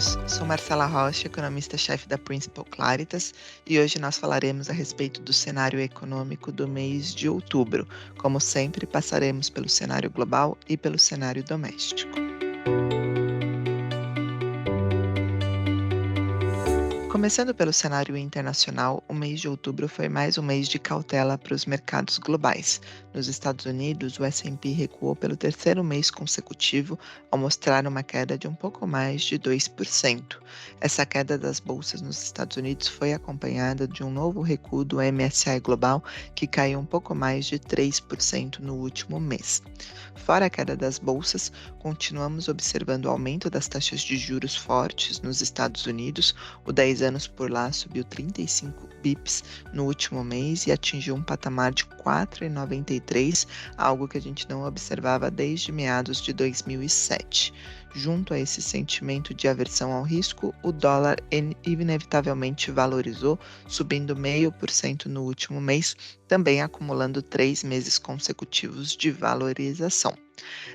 todos, sou Marcela Rocha, economista-chefe da Principal Claritas, e hoje nós falaremos a respeito do cenário econômico do mês de outubro. Como sempre, passaremos pelo cenário global e pelo cenário doméstico. Começando pelo cenário internacional, o mês de outubro foi mais um mês de cautela para os mercados globais. Nos Estados Unidos, o S&P recuou pelo terceiro mês consecutivo, ao mostrar uma queda de um pouco mais de 2%. Essa queda das bolsas nos Estados Unidos foi acompanhada de um novo recuo do MSCI Global, que caiu um pouco mais de 3% no último mês. Fora a queda das bolsas, continuamos observando o aumento das taxas de juros fortes nos Estados Unidos. O 10 anos por lá subiu 35 bips no último mês e atingiu um patamar de 4,93, algo que a gente não observava desde meados de 2007. Junto a esse sentimento de aversão ao risco, o dólar inevitavelmente valorizou, subindo 0,5% no último mês, também acumulando 3 meses consecutivos de valorização.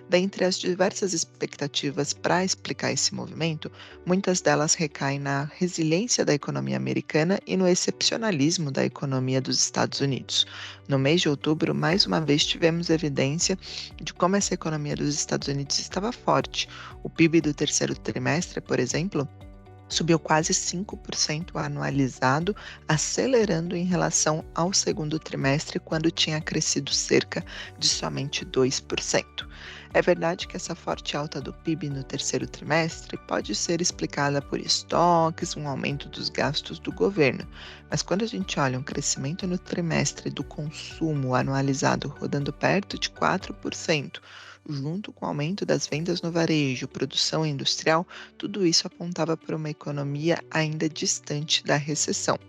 Dentre as diversas expectativas para explicar esse movimento, muitas delas recaem na resiliência da economia americana e no excepcionalismo da economia dos Estados Unidos. No mês de outubro, mais uma vez tivemos evidência de como essa economia dos Estados Unidos estava forte. O PIB do terceiro trimestre, por exemplo, subiu quase 5% anualizado, acelerando em relação ao segundo trimestre, quando tinha crescido cerca de somente 2%. É verdade que essa forte alta do PIB no terceiro trimestre pode ser explicada por estoques, um aumento dos gastos do governo, mas quando a gente olha um crescimento no trimestre do consumo anualizado rodando perto de 4%, junto com o aumento das vendas no varejo, produção industrial, tudo isso apontava para uma economia ainda distante da recessão.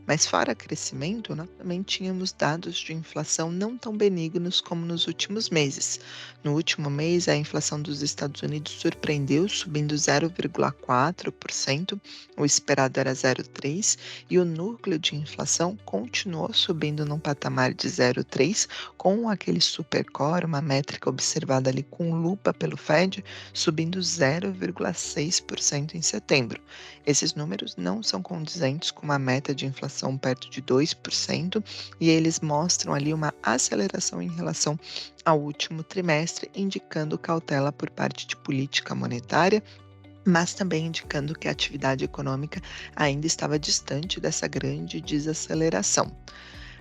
Mas fora crescimento, nós também tínhamos dados de inflação não tão benignos como nos últimos meses. No último mês, a inflação dos Estados Unidos surpreendeu, subindo 0,4%, o esperado era 0,3%, e o núcleo de inflação continuou subindo num patamar de 0,3%, com aquele supercore, uma métrica observada ali com lupa pelo Fed, subindo 0,6% em setembro. Esses números não são condizentes com uma meta de inflação perto de 2%, e eles mostram ali uma aceleração em relação ao último trimestre, indicando cautela por parte de política monetária, mas também indicando que a atividade econômica ainda estava distante dessa grande desaceleração.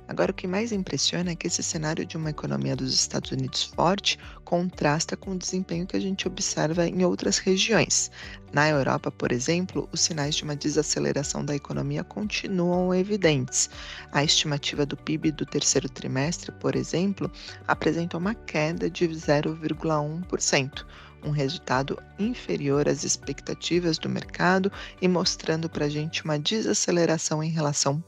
Agora, o que mais impressiona é que esse cenário de uma economia dos Estados Unidos forte contrasta com o desempenho que a gente observa em outras regiões. Na Europa, por exemplo, os sinais de uma desaceleração da economia continuam evidentes. A estimativa do PIB do terceiro trimestre, por exemplo, apresenta uma queda de 0,1%. Um resultado inferior às expectativas do mercado e mostrando para a gente uma desaceleração em relação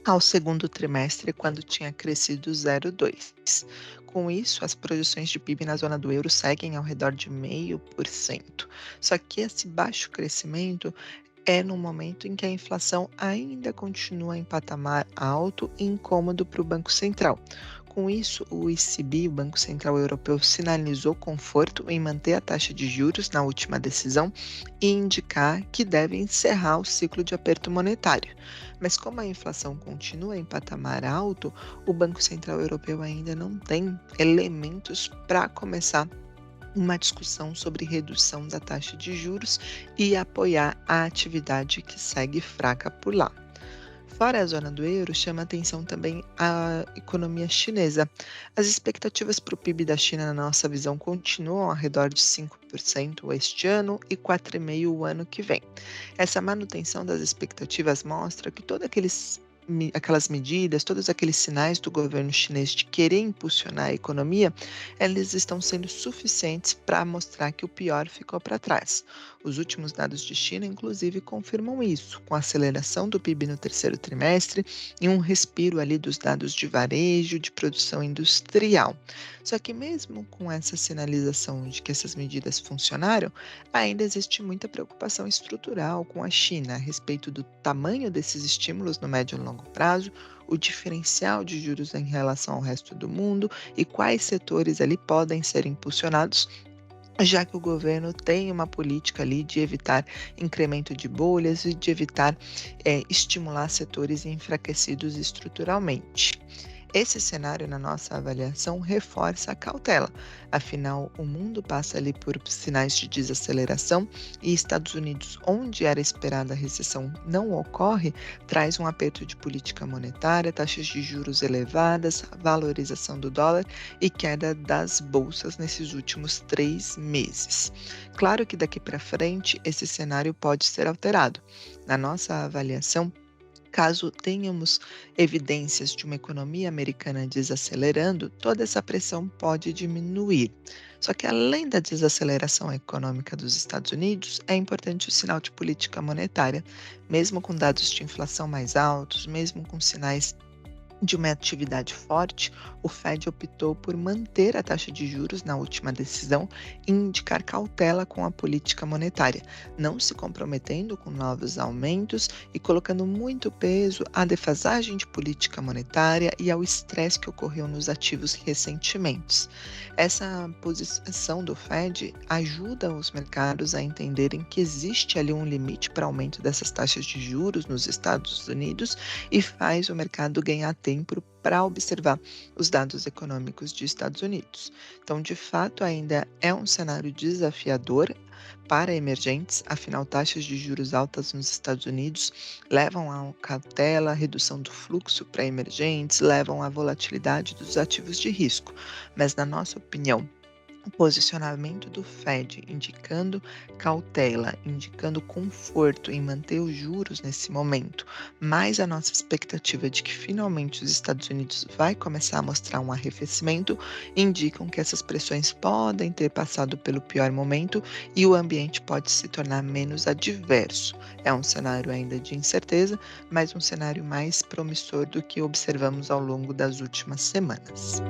ao segundo trimestre, quando tinha crescido 0,2%. Com isso, as projeções de PIB na zona do euro seguem ao redor de 0,5%. Só que esse baixo crescimento é no momento em que a inflação ainda continua em patamar alto e incômodo para o Banco Central. Com isso, o ECB, o Banco Central Europeu, sinalizou conforto em manter a taxa de juros na última decisão e indicar que deve encerrar o ciclo de aperto monetário. Mas como a inflação continua em patamar alto, o Banco Central Europeu ainda não tem elementos para começar uma discussão sobre redução da taxa de juros e apoiar a atividade que segue fraca por lá. Fora a zona do euro, chama atenção também a economia chinesa. As expectativas para o PIB da China, na nossa visão, continuam ao redor de 5% este ano e 4,5% o ano que vem. Essa manutenção das expectativas mostra que aquelas medidas, todos aqueles sinais do governo chinês de querer impulsionar a economia, eles estão sendo suficientes para mostrar que o pior ficou para trás. Os últimos dados de China, inclusive, confirmam isso, com a aceleração do PIB no terceiro trimestre e um respiro ali dos dados de varejo, de produção industrial. Só que mesmo com essa sinalização de que essas medidas funcionaram, ainda existe muita preocupação estrutural com a China a respeito do tamanho desses estímulos no médio e longo prazo, o diferencial de juros em relação ao resto do mundo e quais setores ali podem ser impulsionados já que o governo tem uma política ali de evitar incremento de bolhas e de evitar estimular setores enfraquecidos estruturalmente. Esse cenário, na nossa avaliação, reforça a cautela. Afinal, o mundo passa ali por sinais de desaceleração e Estados Unidos, onde era esperada a recessão, não ocorre, traz um aperto de política monetária, taxas de juros elevadas, valorização do dólar e queda das bolsas nesses últimos 3 meses. Claro que daqui para frente esse cenário pode ser alterado. Na nossa avaliação, caso tenhamos evidências de uma economia americana desacelerando, toda essa pressão pode diminuir. Só que, além da desaceleração econômica dos Estados Unidos, é importante o sinal de política monetária. Mesmo com dados de inflação mais altos, mesmo com sinais de uma atividade forte, o Fed optou por manter a taxa de juros na última decisão e indicar cautela com a política monetária, não se comprometendo com novos aumentos e colocando muito peso à defasagem de política monetária e ao estresse que ocorreu nos ativos recentemente. Essa posição do Fed ajuda os mercados a entenderem que existe ali um limite para aumento dessas taxas de juros nos Estados Unidos e faz o mercado ganhar tempo para observar os dados econômicos dos Estados Unidos. Então, de fato, ainda é um cenário desafiador para emergentes, afinal, taxas de juros altas nos Estados Unidos levam a cautela, redução do fluxo para emergentes, levam à volatilidade dos ativos de risco. Mas, na nossa opinião, o posicionamento do Fed indicando cautela, indicando conforto em manter os juros nesse momento, mais a nossa expectativa de que finalmente os Estados Unidos vai começar a mostrar um arrefecimento, indicam que essas pressões podem ter passado pelo pior momento e o ambiente pode se tornar menos adverso. É um cenário ainda de incerteza, mas um cenário mais promissor do que observamos ao longo das últimas semanas.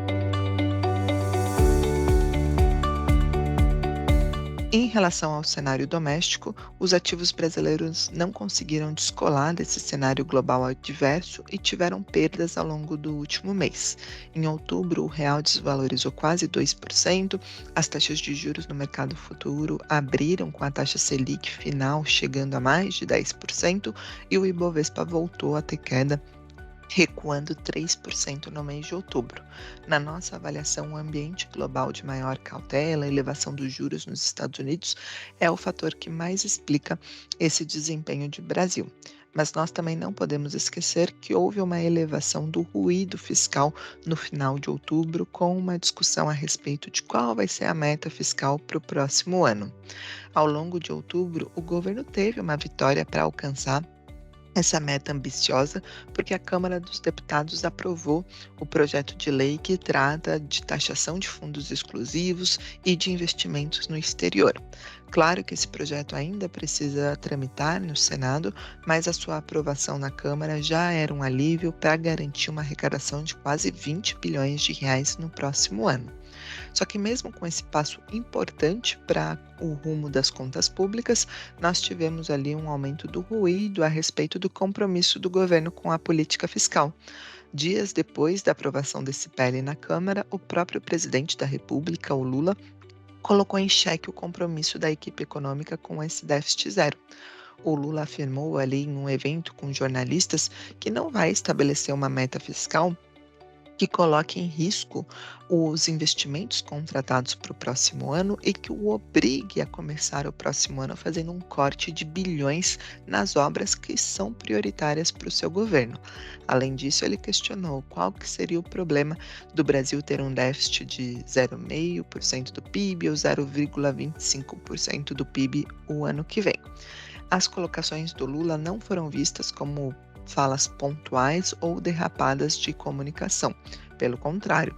Em relação ao cenário doméstico, os ativos brasileiros não conseguiram descolar desse cenário global adverso e tiveram perdas ao longo do último mês. Em outubro, o real desvalorizou quase 2%, as taxas de juros no mercado futuro abriram com a taxa Selic final chegando a mais de 10% e o Ibovespa voltou a ter queda recuando 3% no mês de outubro. Na nossa avaliação, o ambiente global de maior cautela, a elevação dos juros nos Estados Unidos, é o fator que mais explica esse desempenho de Brasil. Mas nós também não podemos esquecer que houve uma elevação do ruído fiscal no final de outubro, com uma discussão a respeito de qual vai ser a meta fiscal para o próximo ano. Ao longo de outubro, o governo teve uma vitória para alcançar essa meta ambiciosa, porque a Câmara dos Deputados aprovou o projeto de lei que trata de taxação de fundos exclusivos e de investimentos no exterior. Claro que esse projeto ainda precisa tramitar no Senado, mas a sua aprovação na Câmara já era um alívio para garantir uma arrecadação de quase 20 bilhões de reais no próximo ano. Só que mesmo com esse passo importante para o rumo das contas públicas, nós tivemos ali um aumento do ruído a respeito do compromisso do governo com a política fiscal. Dias depois da aprovação desse PL na Câmara, o próprio presidente da República, o Lula, colocou em xeque o compromisso da equipe econômica com esse déficit zero. O Lula afirmou ali em um evento com jornalistas que não vai estabelecer uma meta fiscal que coloque em risco os investimentos contratados para o próximo ano e que o obrigue a começar o próximo ano fazendo um corte de bilhões nas obras que são prioritárias para o seu governo. Além disso, ele questionou qual que seria o problema do Brasil ter um déficit de 0,5% do PIB ou 0,25% do PIB o ano que vem. As colocações do Lula não foram vistas como falas pontuais ou derrapadas de comunicação. Pelo contrário,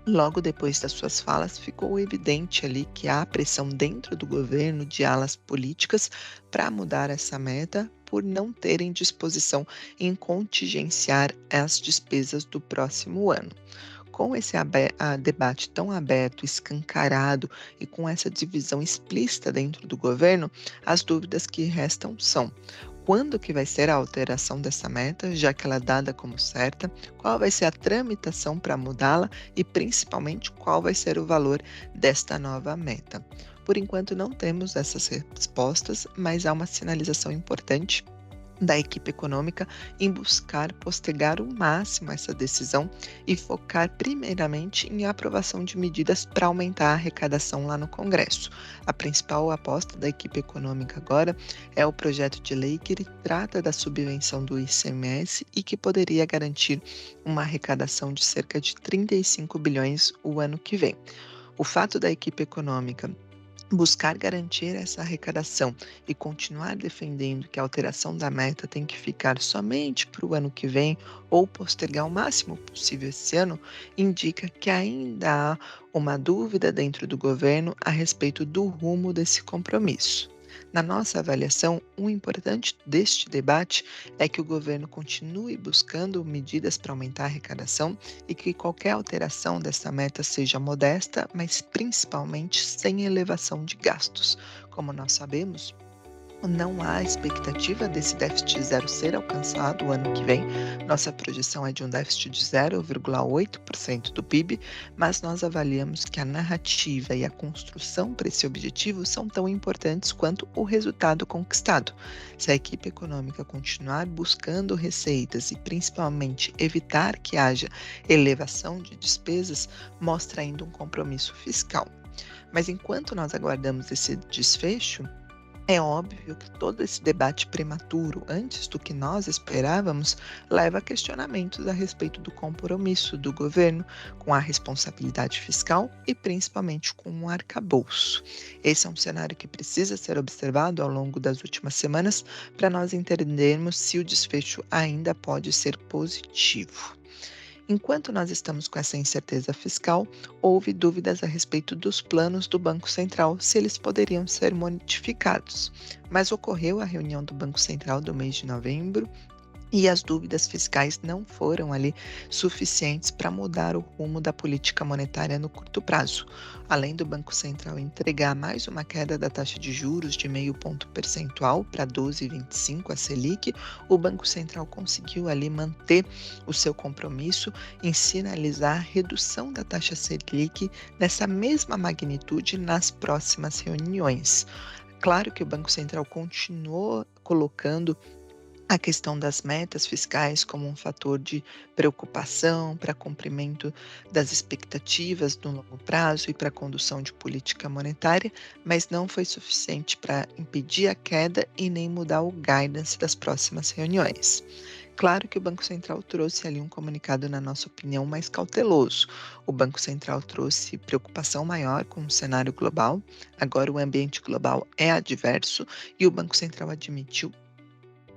logo depois das suas falas, ficou evidente ali que há pressão dentro do governo de alas políticas para mudar essa meta por não terem disposição em contingenciar as despesas do próximo ano. Com esse debate tão aberto, escancarado e com essa divisão explícita dentro do governo, as dúvidas que restam são: quando que vai ser a alteração dessa meta, já que ela é dada como certa, qual vai ser a tramitação para mudá-la e, principalmente, qual vai ser o valor desta nova meta. Por enquanto não temos essas respostas, mas há uma sinalização importante da equipe econômica em buscar postergar o máximo essa decisão e focar primeiramente em aprovação de medidas para aumentar a arrecadação lá no Congresso. A principal aposta da equipe econômica agora é o projeto de lei que ele trata da subvenção do ICMS e que poderia garantir uma arrecadação de cerca de 35 bilhões o ano que vem. O fato da equipe econômica buscar garantir essa arrecadação e continuar defendendo que a alteração da meta tem que ficar somente para o ano que vem ou postergar o máximo possível esse ano, indica que ainda há uma dúvida dentro do governo a respeito do rumo desse compromisso. Na nossa avaliação, o importante deste debate é que o governo continue buscando medidas para aumentar a arrecadação e que qualquer alteração dessa meta seja modesta, mas principalmente sem elevação de gastos. Como nós sabemos, não há expectativa desse déficit zero ser alcançado o ano que vem. Nossa projeção é de um déficit de 0,8% do PIB, mas nós avaliamos que a narrativa e a construção para esse objetivo são tão importantes quanto o resultado conquistado. Se a equipe econômica continuar buscando receitas e principalmente evitar que haja elevação de despesas, mostra ainda um compromisso fiscal. Mas enquanto nós aguardamos esse desfecho, é óbvio que todo esse debate prematuro, antes do que nós esperávamos, leva a questionamentos a respeito do compromisso do governo com a responsabilidade fiscal e principalmente com o arcabouço. Esse é um cenário que precisa ser observado ao longo das últimas semanas para nós entendermos se o desfecho ainda pode ser positivo. Enquanto nós estamos com essa incerteza fiscal, houve dúvidas a respeito dos planos do Banco Central, se eles poderiam ser modificados. Mas ocorreu a reunião do Banco Central do mês de novembro e as dúvidas fiscais não foram ali suficientes para mudar o rumo da política monetária no curto prazo. Além do Banco Central entregar mais uma queda da taxa de juros de meio ponto percentual para 12,25 a Selic, o Banco Central conseguiu ali manter o seu compromisso em sinalizar a redução da taxa Selic nessa mesma magnitude nas próximas reuniões. Claro que o Banco Central continuou colocando a questão das metas fiscais como um fator de preocupação para cumprimento das expectativas no longo prazo e para a condução de política monetária, mas não foi suficiente para impedir a queda e nem mudar o guidance das próximas reuniões. Claro que o Banco Central trouxe ali um comunicado, na nossa opinião, mais cauteloso. O Banco Central trouxe preocupação maior com o cenário global, agora o ambiente global é adverso e o Banco Central admitiu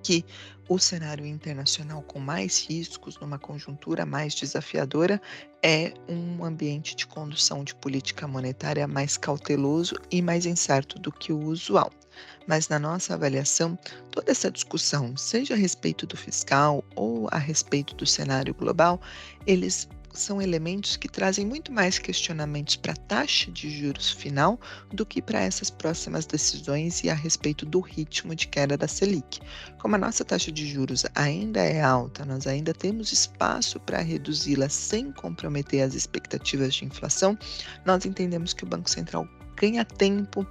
que o cenário internacional com mais riscos, numa conjuntura mais desafiadora, é um ambiente de condução de política monetária mais cauteloso e mais incerto do que o usual. Mas, na nossa avaliação, toda essa discussão, seja a respeito do fiscal ou a respeito do cenário global, eles são elementos que trazem muito mais questionamentos para a taxa de juros final do que para essas próximas decisões e a respeito do ritmo de queda da Selic. Como a nossa taxa de juros ainda é alta, nós ainda temos espaço para reduzi-la sem comprometer as expectativas de inflação, nós entendemos que o Banco Central ganha tempo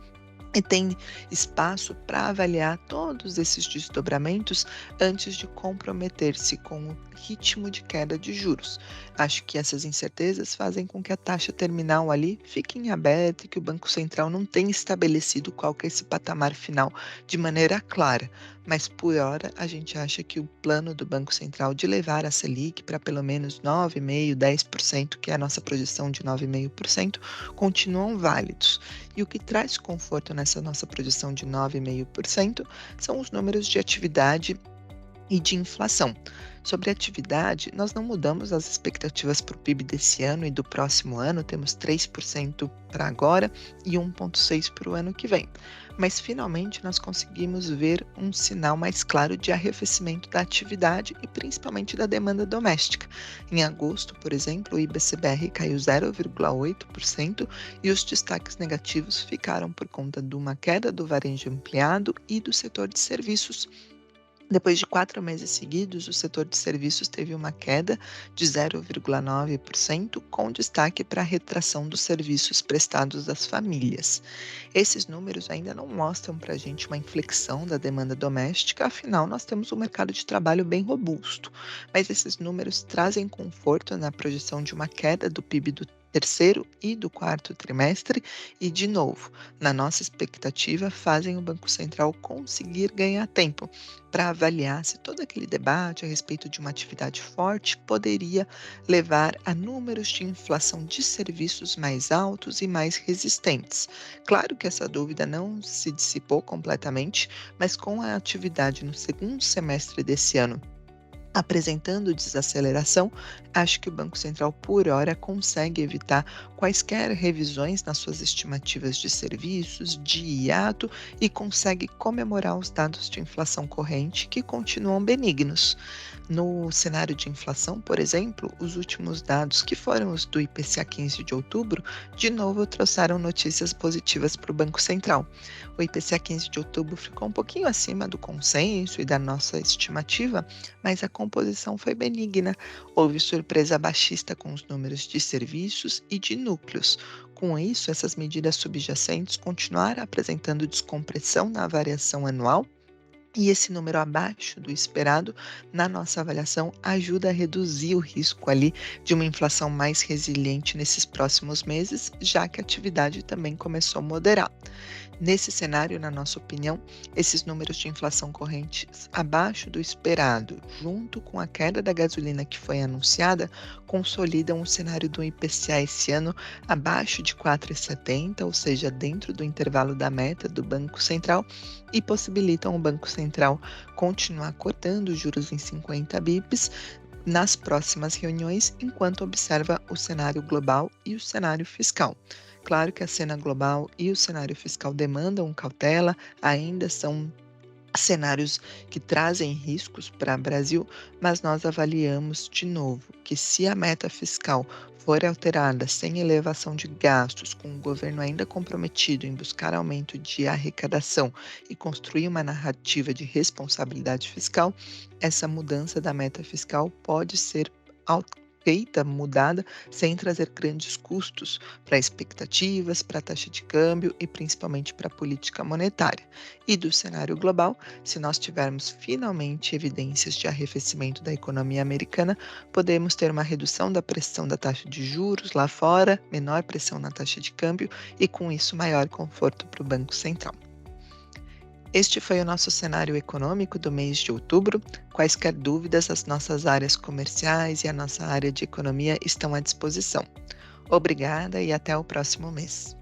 e tem espaço para avaliar todos esses desdobramentos antes de comprometer-se com o ritmo de queda de juros. Acho que essas incertezas fazem com que a taxa terminal ali fique em aberto e que o Banco Central não tenha estabelecido qual que é esse patamar final de maneira clara. Mas por hora a gente acha que o plano do Banco Central de levar a Selic para pelo menos 9,5%, 10%, que é a nossa projeção de 9,5%, continuam válidos. E o que traz conforto nessa nossa projeção de 9,5% são os números de atividade e de inflação. Sobre a atividade, nós não mudamos as expectativas para o PIB desse ano e do próximo ano, temos 3% para agora e 1,6% para o ano que vem. Mas finalmente nós conseguimos ver um sinal mais claro de arrefecimento da atividade e principalmente da demanda doméstica. Em agosto, por exemplo, o IBCBR caiu 0,8% e os destaques negativos ficaram por conta de uma queda do varejo ampliado e do setor de serviços, Depois de 4 meses seguidos, o setor de serviços teve uma queda de 0,9%, com destaque para a retração dos serviços prestados às famílias. Esses números ainda não mostram para a gente uma inflexão da demanda doméstica, afinal, nós temos um mercado de trabalho bem robusto. Mas esses números trazem conforto na projeção de uma queda do PIB do terceiro e do quarto trimestre, e, de novo, na nossa expectativa, fazem o Banco Central conseguir ganhar tempo para avaliar se todo aquele debate a respeito de uma atividade forte poderia levar a números de inflação de serviços mais altos e mais resistentes. Claro que essa dúvida não se dissipou completamente, mas com a atividade no segundo semestre desse ano apresentando desaceleração, acho que o Banco Central, por hora, consegue evitar quaisquer revisões nas suas estimativas de serviços, de hiato, e consegue comemorar os dados de inflação corrente que continuam benignos. No cenário de inflação, por exemplo, os últimos dados, que foram os do IPCA 15 de outubro, de novo trouxeram notícias positivas para o Banco Central. O IPCA 15 de outubro ficou um pouquinho acima do consenso e da nossa estimativa, mas a composição foi benigna. Houve surpresa baixista com os números de serviços e de núcleos. Com isso, essas medidas subjacentes continuaram apresentando descompressão na variação anual, e esse número abaixo do esperado, na nossa avaliação, ajuda a reduzir o risco ali de uma inflação mais resiliente nesses próximos meses, já que a atividade também começou a moderar. Nesse cenário, na nossa opinião, esses números de inflação correntes abaixo do esperado, junto com a queda da gasolina que foi anunciada, consolidam o cenário do IPCA esse ano abaixo de 4,70, ou seja, dentro do intervalo da meta do Banco Central, e possibilitam o Banco Central continuar cortando os juros em 50 bips nas próximas reuniões, enquanto observa o cenário global e o cenário fiscal. Claro que a cena global e o cenário fiscal demandam cautela, ainda são cenários que trazem riscos para o Brasil, mas nós avaliamos de novo que, se a meta fiscal for alterada sem elevação de gastos, com o governo ainda comprometido em buscar aumento de arrecadação e construir uma narrativa de responsabilidade fiscal, essa mudança da meta fiscal pode ser feita, mudada, sem trazer grandes custos para expectativas, para a taxa de câmbio e principalmente para a política monetária. E do cenário global, se nós tivermos finalmente evidências de arrefecimento da economia americana, podemos ter uma redução da pressão da taxa de juros lá fora, menor pressão na taxa de câmbio e, com isso, maior conforto para o Banco Central. Este foi o nosso cenário econômico do mês de outubro. Quaisquer dúvidas, as nossas áreas comerciais e a nossa área de economia estão à disposição. Obrigada e até o próximo mês.